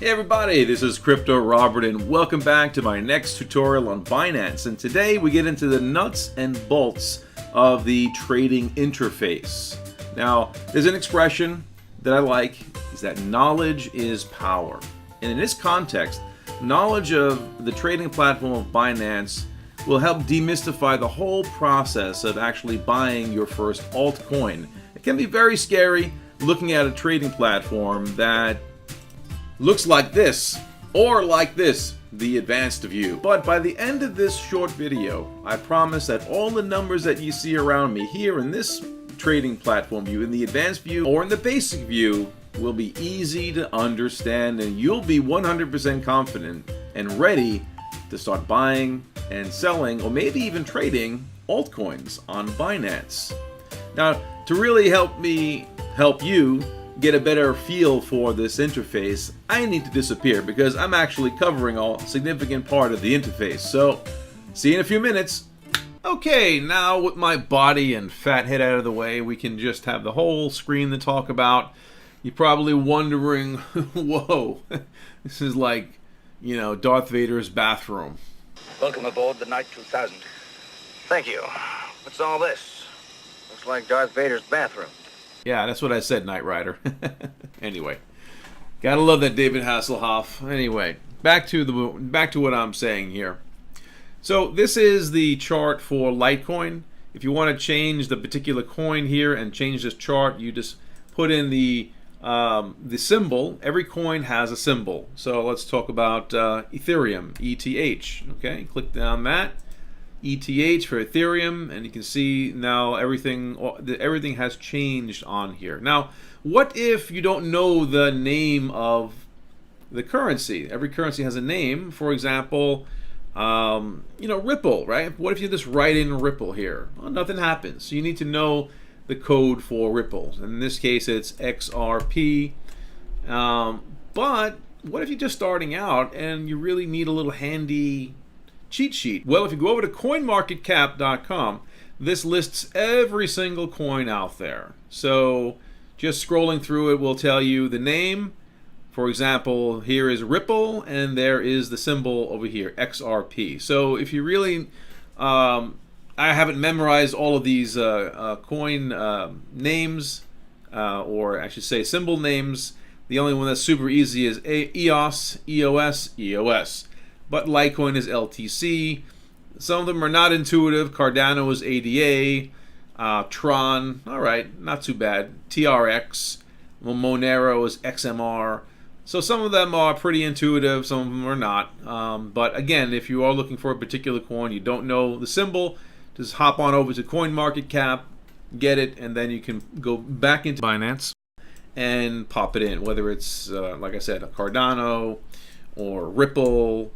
Hey everybody, this is Crypto Robert and welcome back to my next tutorial on Binance. And today we get into the nuts and bolts of the trading interface. Now, there's an expression that I like, is that knowledge is power. And in this context, knowledge of the trading platform of Binance will help demystify the whole process of actually buying your first altcoin. It can be very scary looking at a trading platform that looks like this, or like this, the advanced view. But by the end of this short video, I promise that all the numbers that you see around me here in this trading platform view, in the advanced view, or in the basic view, will be easy to understand, and you'll be 100% confident and ready to start buying and selling, or maybe even trading altcoins on Binance. Now, to really help you get a better feel for this interface, I need to disappear because I'm actually covering a significant part of the interface. So, see you in a few minutes. Okay, now with my body and fat head out of the way, we can just have the whole screen to talk about. You're probably wondering, whoa, this is like, you know, Darth Vader's bathroom. Welcome aboard the Knight 2000. Thank you. What's all this? Looks like Darth Vader's bathroom. Yeah, that's what I said, Knight Rider. Anyway, gotta love that David Hasselhoff. Anyway, back to what I'm saying here. So this is the chart for Litecoin. If you want to change the particular coin here and change this chart, you just put in the symbol. Every coin has a symbol. So let's talk about Ethereum, ETH. Okay, click down that. ETH for Ethereum, and you can see now everything has changed on here. Now, what if you don't know the name of the currency? Every currency has a name. For example, Ripple, right? What if you just write in Ripple here? Well, nothing happens. So you need to know the code for Ripple. In this case, it's XRP. But what if you're just starting out and you really need a little handy cheat sheet? Well, if you go over to COINECHANGE.com, this lists every single coin out there. So just scrolling through it will tell you the name. For example, here is Ripple, and there is the symbol over here, XRP. So if you really, I haven't memorized all of these coin names, or I should say symbol names. The only one that's super easy is EOS, EOS. But Litecoin is LTC. Some of them are not intuitive. Cardano is ADA. Tron, all right, not too bad. TRX. Monero is XMR. So some of them are pretty intuitive, some of them are not. But again, if you are looking for a particular coin, you don't know the symbol, just hop on over to CoinMarketCap, get it, and then you can go back into Binance and pop it in, whether it's, like I said, a Cardano or Ripple,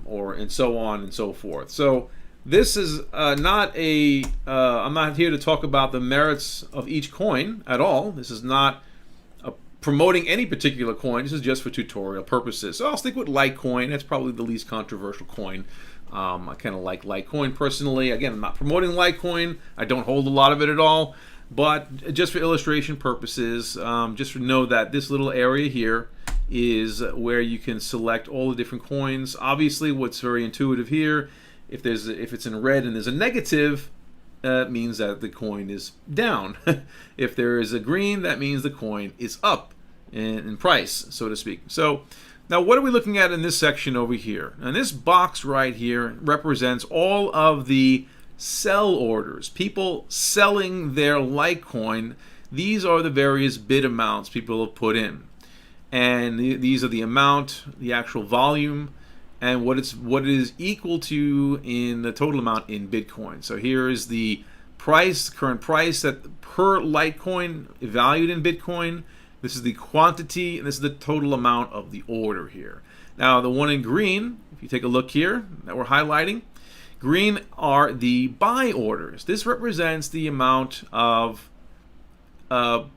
or and so on and so forth. So this is not a, I'm not here to talk about the merits of each coin at all. This is not promoting any particular coin. This is just for tutorial purposes. So I'll stick with Litecoin. That's probably the least controversial coin. I kind of like Litecoin personally. Again, I'm not promoting Litecoin. I don't hold a lot of it at all. But just for illustration purposes, just know that this little area here is where you can select all the different coins. Obviously, what's very intuitive here, if it's in red and there's a negative, it means that the coin is down. If there is a green, that means the coin is up in price, so to speak. So now what are we looking at in this section over here? And this box right here represents all of the sell orders, people selling their Litecoin. These are the various bid amounts people have put in. And these are the amount, the actual volume, and what it is equal to in the total amount in Bitcoin. So here is the price, current price that per Litecoin valued in Bitcoin. This is the quantity, and this is the total amount of the order here. Now the one in green, if you take a look here that we're highlighting, green are the buy orders. This represents the amount of the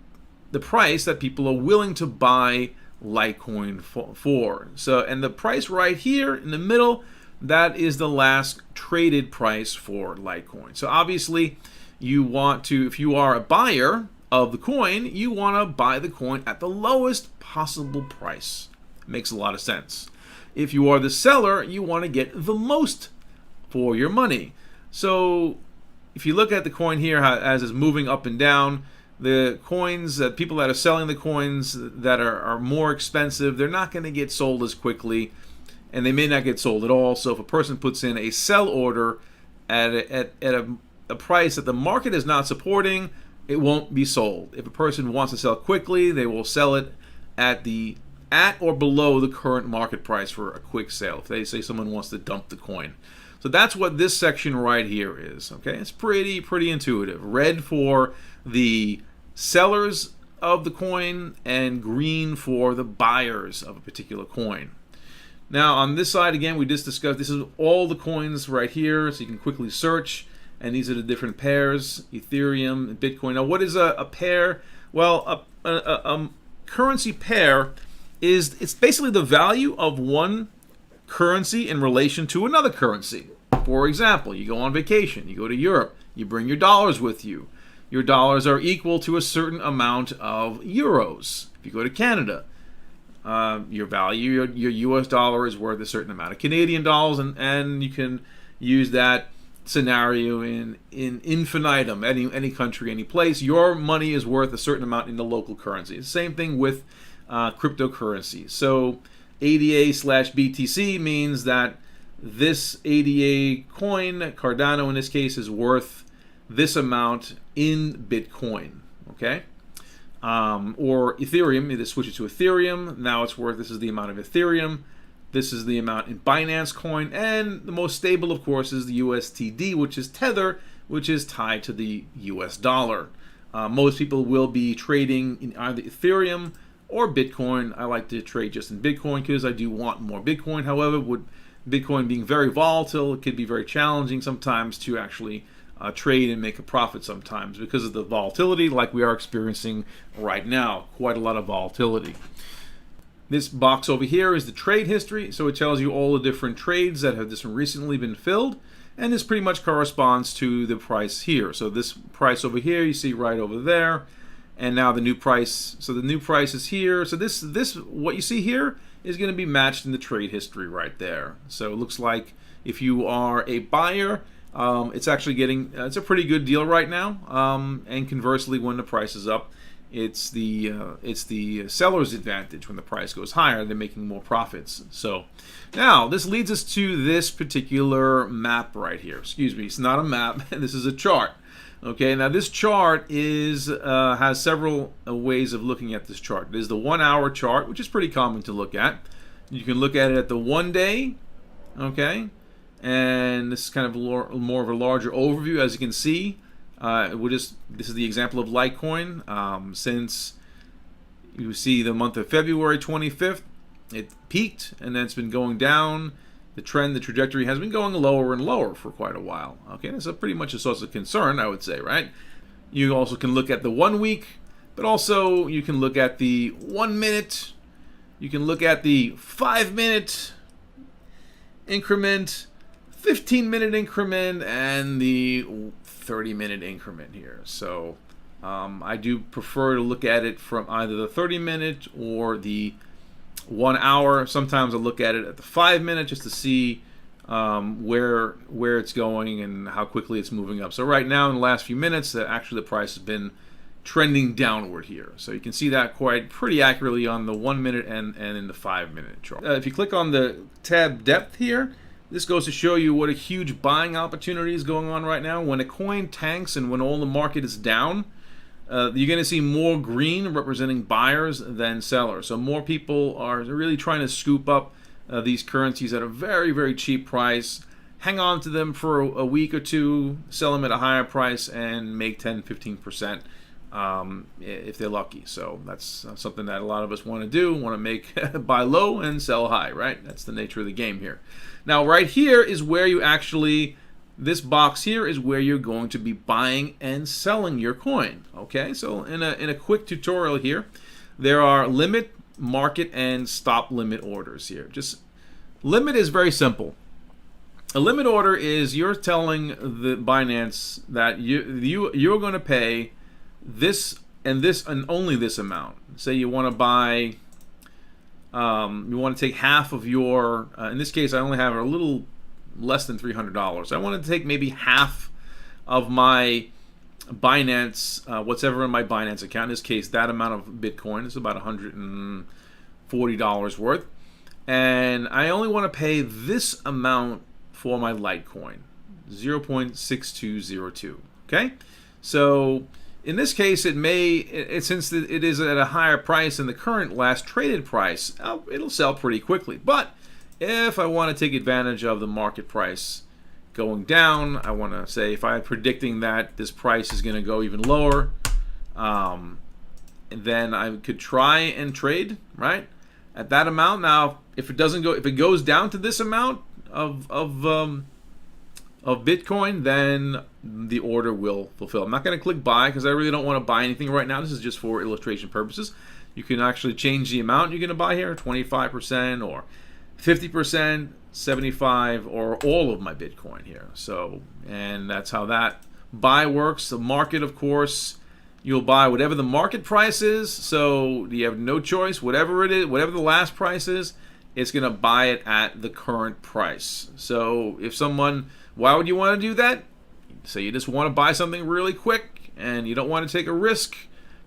price that people are willing to buy Litecoin for. So, and the price right here in the middle, that is the last traded price for Litecoin. So obviously you want to, if you are a buyer of the coin, you want to buy the coin at the lowest possible price. It makes a lot of sense. If you are the seller, you want to get the most for your money. So if you look at the coin here as it's moving up and down, the coins, people that are selling the coins that are more expensive, they're not going to get sold as quickly, and they may not get sold at all. So if a person puts in a sell order at a price that the market is not supporting, it won't be sold. If a person wants to sell quickly, they will sell it at or below the current market price for a quick sale, if they say someone wants to dump the coin. So that's what this section right here is. Okay, it's pretty intuitive. Red for the sellers of the coin and green for the buyers of a particular coin. Now on this side, again, we just discussed, this is all the coins right here, so you can quickly search, and these are the different pairs, Ethereum and Bitcoin. Now what is a pair? Well, a currency pair it's basically the value of one currency in relation to another currency. For example, you go on vacation, you go to Europe, you bring your dollars with you. Your dollars are equal to a certain amount of euros. If you go to Canada, your value, your US dollar is worth a certain amount of Canadian dollars, and you can use that scenario in infinitum, any country, any place. Your money is worth a certain amount in the local currency. It's the same thing with cryptocurrency. So ADA/BTC means that this ADA coin, Cardano in this case, is worth this amount in Bitcoin. Okay, or Ethereum. Either switch it to Ethereum. Now it's worth, this is the amount of Ethereum. This is the amount in Binance coin, and the most stable, of course, is the USTD, which is Tether, which is tied to the US dollar. Most people will be trading in either Ethereum or Bitcoin. I like to trade just in Bitcoin because I do want more Bitcoin. However, with Bitcoin being very volatile, it could be very challenging sometimes to actually trade and make a profit sometimes because of the volatility like we are experiencing right now. Quite a lot of volatility. This box over here is the trade history, so it tells you all the different trades that have just recently been filled, and this pretty much corresponds to the price here. So this price over here, you see right over there, and now the new price. So the new price is here. So this what you see here is going to be matched in the trade history right there. So it looks like if you are a buyer, it's actually getting it's a pretty good deal right now. And conversely, when the price is up, it's the seller's advantage. When the price goes higher, they're making more profits. So now this leads us to this particular map right here. Excuse me, it's not a map. This is a chart. Okay, now this chart has several ways of looking at this chart. There's the 1 hour chart, which is pretty common to look at. You can look at it at the 1 day. Okay, and this is kind of more of a larger overview. As you can see, this is the example of Litecoin. Since you see the month of February 25th, it peaked and then it's been going down. The trajectory has been going lower and lower for quite a while. Okay, that's pretty much a source of concern, I would say, right? You also can look at the 1 week, but also you can look at the 1 minute. You can look at the 5 minute increment, 15-minute increment, and the 30-minute increment here. So I do prefer to look at it from either the 30-minute or the 1 hour. Sometimes I look at it at the 5 minute just to see where it's going and how quickly it's moving up. So right now in the last few minutes, actually the price has been trending downward here. So you can see that pretty accurately on the 1 minute and in the 5 minute chart. If you click on the tab depth here, this goes to show you what a huge buying opportunity is going on right now. When a coin tanks and when all the market is down, you're going to see more green representing buyers than sellers. So more people are really trying to scoop up these currencies at a very, very cheap price, hang on to them for a week or two, sell them at a higher price, and make 10-15% if they're lucky. So that's something that a lot of us want to do, want to make buy low and sell high, right? That's the nature of the game here. Now right here is where you actually, this box here is where you're going to be buying and selling your coin. Okay, so in a quick tutorial here, there are limit, market, and stop limit orders here. Just limit is very simple. A limit order is you're telling the Binance that you're going to pay this and only this amount. Say you want to buy You want to take half of your, in this case, I only have a little less than $300. I want to take maybe half of my Binance, whatever in my Binance account. In this case, that amount of Bitcoin is about $140 worth. And I only want to pay this amount for my Litecoin, 0.6202. Okay? So in this case, since it is at a higher price than the current last traded price, it'll sell pretty quickly. But if I want to take advantage of the market price going down, I want to say if I'm predicting that this price is going to go even lower, then I could try and trade right at that amount. Now, if it goes down to this amount of Bitcoin, then the order will fulfill. I'm not going to click buy because I really don't want to buy anything right now. This is just for illustration purposes. You can actually change the amount you're going to buy here, 25% or 50%, 75%, or all of my Bitcoin here. So, and that's how that buy works. The market, of course, you'll buy whatever the market price is. So you have no choice. Whatever it is, whatever the last price is, it's going to buy it at the current price. So if someone, why would you want to do that? So you just want to buy something really quick and you don't want to take a risk.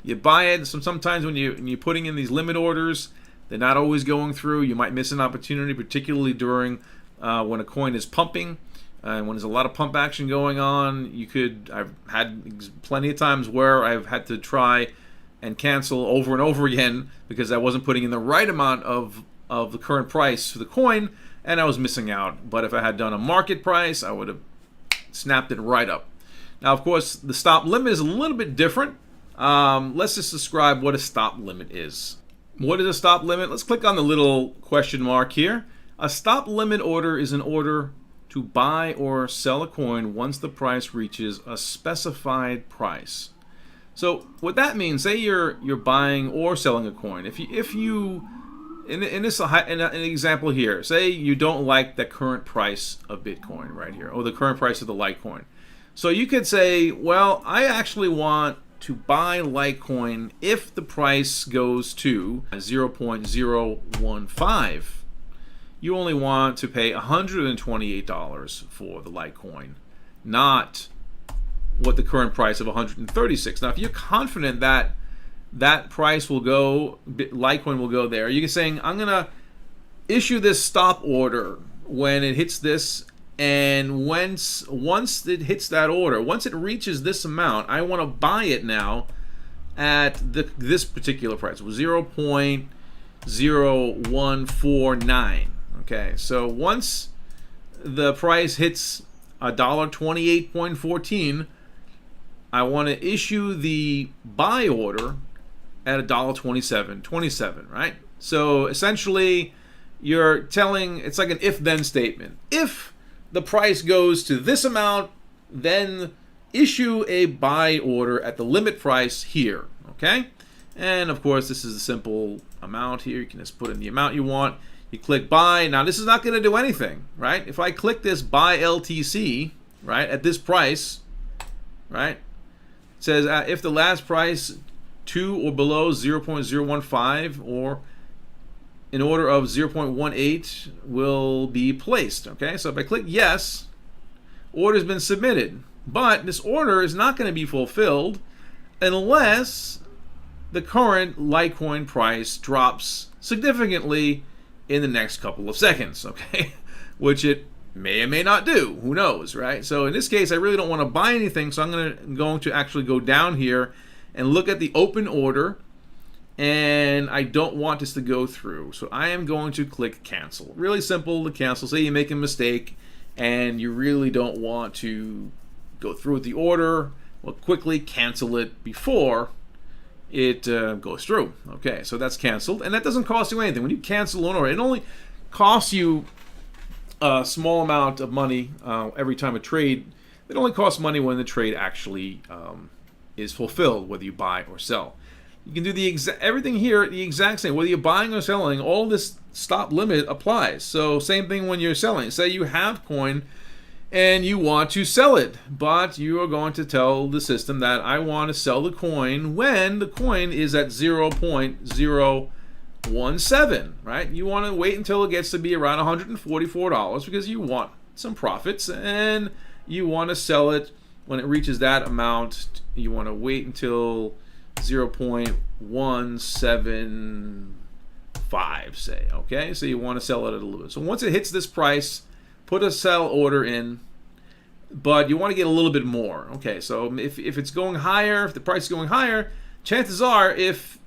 You buy it. Sometimes when you're putting in these limit orders, they're not always going through. You might miss an opportunity, particularly during when a coin is pumping. When there's a lot of pump action going on, I've had plenty of times where I've had to try and cancel over and over again because I wasn't putting in the right amount of the current price for the coin, and I was missing out. But if I had done a market price, I would have snapped it right up. Now, of course, the stop limit is a little bit different. Let's just describe what a stop limit is. What is a stop limit? Let's click on the little question mark here. A stop limit order is an order to buy or sell a coin once the price reaches a specified price. So what that means, say you're buying or selling a coin. If you in an example here, say you don't like the current price of Bitcoin right here, or the current price of the Litecoin. So you could say, well, I actually want to buy Litecoin if the price goes to 0.015. You only want to pay $128 for the Litecoin, not what the current price of $136. Now, if you're confident that that price will go, Litecoin will go there, you can say, I'm going to issue this stop order when it hits this, and once it hits that order, once it reaches this amount, I want to buy it now at this particular price, 0.0149. Okay, so once the price hits $1.28.14, I want to issue the buy order at $1.27.27, right? So essentially, you're telling, it's like an if-then statement. If the price goes to this amount, then issue a buy order at the limit price here, okay? And of course, this is a simple amount here. You can just put in the amount you want. You click buy. Now, this is not going to do anything, right? If I click this buy LTC, right, at this price, right, it says if the last price to or below 0.015 or in order of 0.18 will be placed. Okay, so if I click yes, order's been submitted. But this order is not going to be fulfilled unless the current Litecoin price drops significantly in the next couple of seconds, okay? Which it may or may not do. Who knows, right? So in this case, I really don't want to buy anything, so I'm going to actually go down here and look at the open order, and I don't want this to go through. So I am going to click cancel. Really simple to cancel. Say you make a mistake and you really don't want to go through with the order, well, quickly cancel it before it goes through. Okay, so that's canceled, and that doesn't cost you anything. When you cancel an order, it only costs you a small amount of money every time a trade. It only costs money when the trade actually is fulfilled, whether you buy or sell. You can do everything here the exact same. Whether you're buying or selling, all this stop limit applies. So same thing when you're selling. Say you have coin and you want to sell it, but you are going to tell the system that I want to sell the coin when the coin is at 0.015. 0.17, right? You want to wait until it gets to be around $144 because you want some profits, and you want to sell it when it reaches that amount. You want to wait until 0.175, say, okay? So you want to sell it at a little bit. So once it hits this price, put a sell order in, but you want to get a little bit more. Okay, so if it's going higher, if the price is going higher, chances are if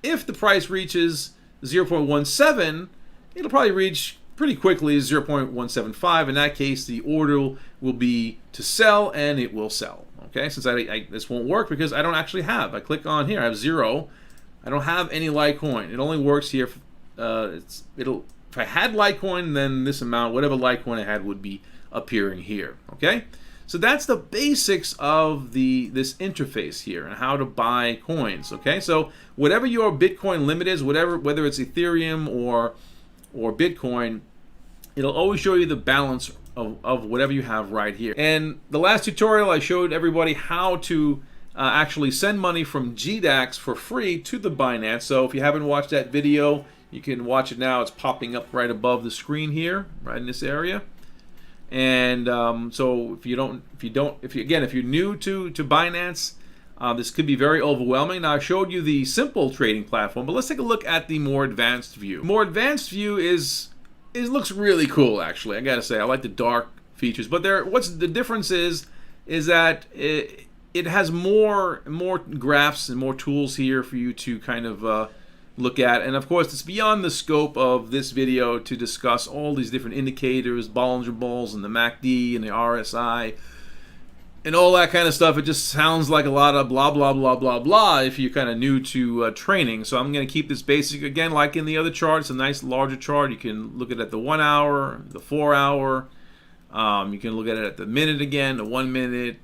the price reaches 0.17, it'll probably reach pretty quickly 0.175. In that case, the order will be to sell, and it will sell. Okay, since this won't work because I don't actually have. I click on here, I have 0. I don't have any Litecoin. It only works here. If I had Litecoin, then this amount, whatever Litecoin I had, would be appearing here. Okay, so that's the basics of this interface here and how to buy coins. Okay, so whatever your Bitcoin limit is, whether it's Ethereum or Bitcoin, it'll always show you the balance of whatever you have right here. And the last tutorial, I showed everybody how to actually send money from GDAX for free to the Binance. So if you haven't watched that video, you can watch it now. It's popping up right above the screen here, right in this area. And so if you're new to Binance, this could be very overwhelming. Now I showed you the simple trading platform, but let's take a look at the more advanced view. More advanced view looks really cool, actually. I gotta say, I like the dark features, but what's the difference is that it has more graphs and more tools here for you to kind of look at. And of course, it's beyond the scope of this video to discuss all these different indicators, Bollinger Balls, and the MACD and the RSI and all that kind of stuff. It just sounds like a lot of blah blah blah blah blah if you're kind of new to training. So I'm going to keep this basic. Again, like in the other chart, it's a nice larger chart. You can look at it at the 1 hour, the 4 hour. You can look at it at the minute again, the 1 minute,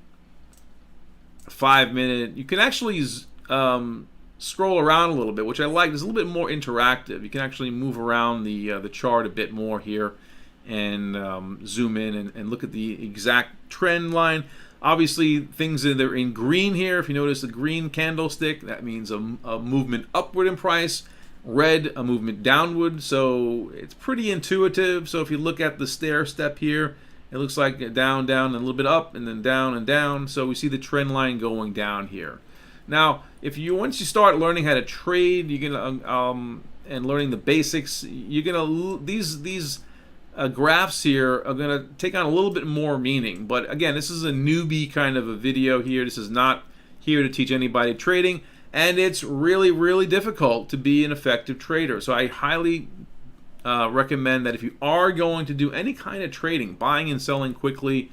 5 minute. You can actually scroll around a little bit, which I like. It's a little bit more interactive. You can actually move around the chart a bit more here and zoom in and look at the exact trend line. Obviously, things that are in green here, if you notice the green candlestick, that means a movement upward in price. Red, a movement downward. So it's pretty intuitive. So if you look at the stair step here, it looks like down, down, and a little bit up, and then down and down. So we see the trend line going down here. Now, once you start learning how to trade, you're gonna and learning the basics, you're gonna these graphs here are gonna take on a little bit more meaning. But again, this is a newbie kind of a video here. This is not here to teach anybody trading, and it's really, really difficult to be an effective trader. So I highly recommend that if you are going to do any kind of trading, buying and selling quickly,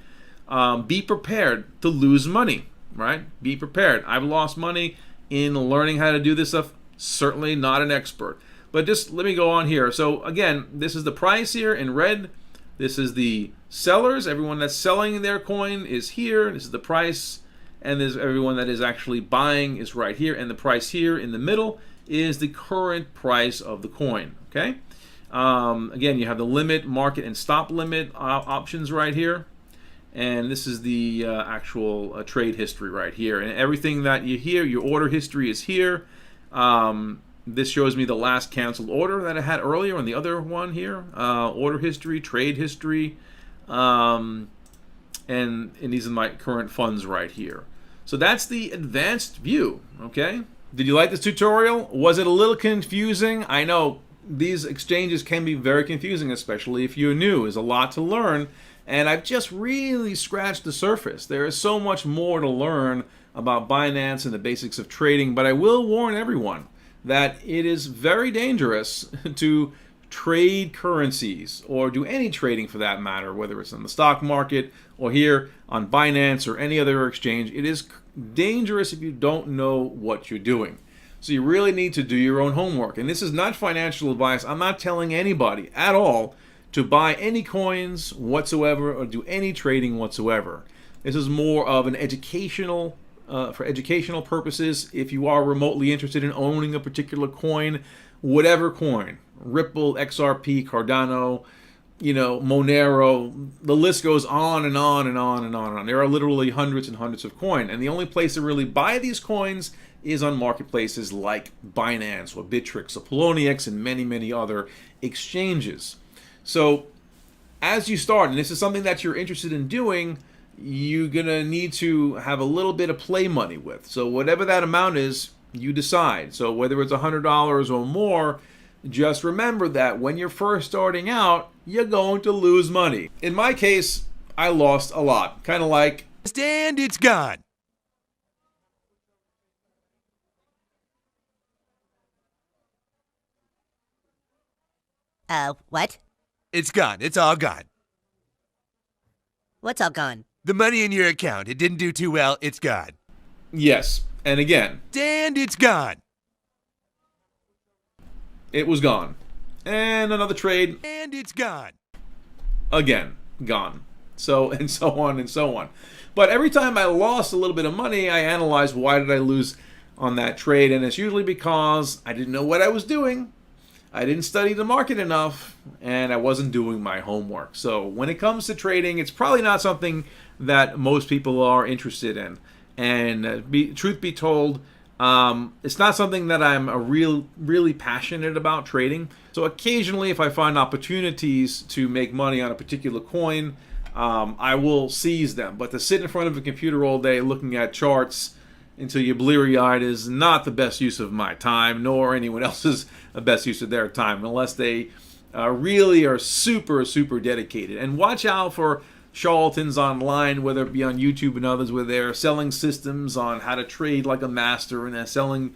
be prepared to lose money. Right? Be prepared. I've lost money in learning how to do this stuff. Certainly not an expert. But just let me go on here. So again, this is the price here in red. This is the sellers. Everyone that's selling their coin is here. This is the price. And there's everyone that is actually buying is right here. And the price here in the middle is the current price of the coin. Okay? Again, you have the limit, market, and stop limit options right here. And this is the actual trade history right here. And everything that you hear, your order history is here. This shows me the last canceled order that I had earlier on the other one here. Order history, trade history. And these are my current funds right here. So that's the advanced view, okay? Did you like this tutorial? Was it a little confusing? I know these exchanges can be very confusing, especially if you're new. There's a lot to learn. And I've just really scratched the surface. There is so much more to learn about Binance and the basics of trading, but I will warn everyone that it is very dangerous to trade currencies or do any trading for that matter, whether it's on the stock market or here on Binance or any other exchange. It is dangerous if you don't know what you're doing. So you really need to do your own homework. And this is not financial advice. I'm not telling anybody at all to buy any coins whatsoever or do any trading whatsoever. This is more of an educational, for educational purposes. If you are remotely interested in owning a particular coin, whatever coin, Ripple, XRP, Cardano, Monero, the list goes on and on and on and on and on. There are literally hundreds and hundreds of coins, and the only place to really buy these coins is on marketplaces like Binance or Bittrex or Poloniex and many, many other exchanges. So as you start, and this is something that you're interested in doing, you're going to need to have a little bit of play money with. So whatever that amount is, you decide. So whether it's $100 or more, just remember that when you're first starting out, you're going to lose money. In my case, I lost a lot. Kind of like, and it's gone. What? It's gone. It's all gone. What's all gone? The money in your account. It didn't do too well. It's gone. yes, and again, And it's gone. it was gone. And another trade, And it's gone. again, gone. So, and so on and so on. But every time I lost a little bit of money, I analyzed why did I lose on that trade, and it's usually because I didn't know what I was doing. I didn't study the market enough, and I wasn't doing my homework. So when it comes to trading, it's probably not something that most people are interested in. And truth be told, it's not something that I'm really passionate about trading. So occasionally, if I find opportunities to make money on a particular coin, I will seize them. But to sit in front of a computer all day looking at charts until you're bleary-eyed is not the best use of my time, nor anyone else's best use of their time, unless they really are super, super dedicated. And watch out for charlatans online, whether it be on YouTube and others, where they're selling systems on how to trade like a master, and they're selling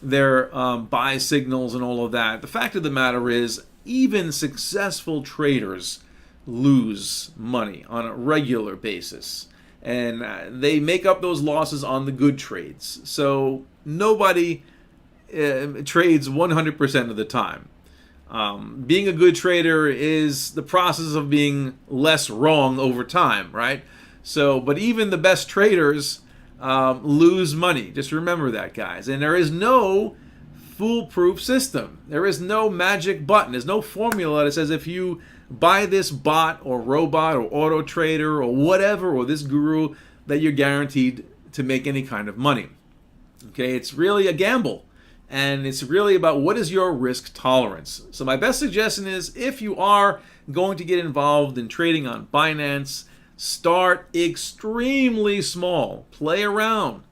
their buy signals and all of that. The fact of the matter is, even successful traders lose money on a regular basis. And they make up those losses on the good trades. So nobody trades 100% of the time. Being a good trader is the process of being less wrong over time, right? So, but even the best traders lose money. Just remember that, guys. And there is no foolproof system. There is no magic button. There's no formula that says if you buy this bot or robot or auto trader or whatever, or this guru, that you're guaranteed to make any kind of money. Okay, it's really a gamble. And it's really about what is your risk tolerance. So my best suggestion is, if you are going to get involved in trading on Binance, start extremely small. Play around.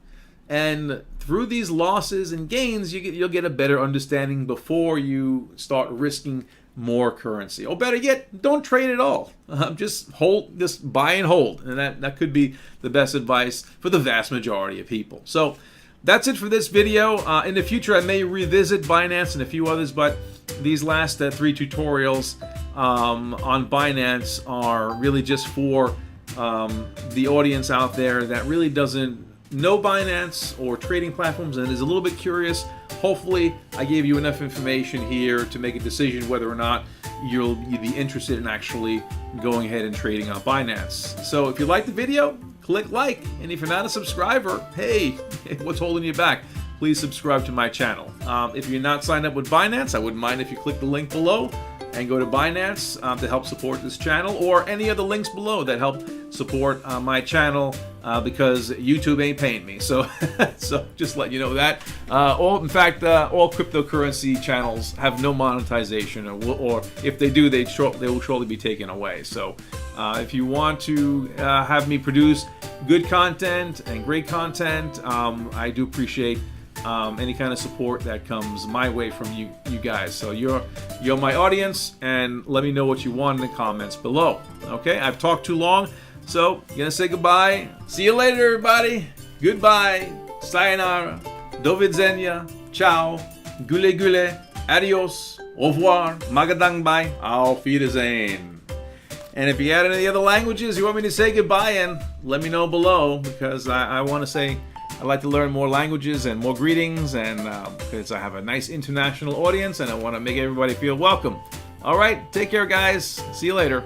And through these losses and gains, you'll get a better understanding before you start risking more currency. Or better yet, don't trade at all. Just buy and hold. And that could be the best advice for the vast majority of people. So that's it for this video. In the future, I may revisit Binance and a few others, but these last 3 tutorials on Binance are really just for the audience out there that really doesn't know Binance or trading platforms and is a little bit curious. Hopefully, I gave you enough information here to make a decision whether or not you'd be interested in actually going ahead and trading on Binance. So if you liked the video, click like. And if you're not a subscriber, hey, what's holding you back? Please subscribe to my channel. If you're not signed up with Binance, I wouldn't mind if you click the link below and go to Binance to help support this channel, or any of the links below that help support my channel, because YouTube ain't paying me. So, so just let you know that. All cryptocurrency channels have no monetization, or if they do, they will surely be taken away. So, if you want to have me produce good content and great content, I do appreciate any kind of support that comes my way from you guys. So you're my audience, and let me know what you want in the comments below. Okay, I've talked too long, so I'm gonna say goodbye. See you later, everybody. Goodbye. Sayonara. Do widzenia. Ciao. Gule gule. Adios. Au revoir. Magadang bye. Auf Wiedersehen. And if you had any other languages you want me to say goodbye in, let me know below, because I want to say I'd like to learn more languages and more greetings, and because I have a nice international audience and I want to make everybody feel welcome. All right, take care, guys. See you later.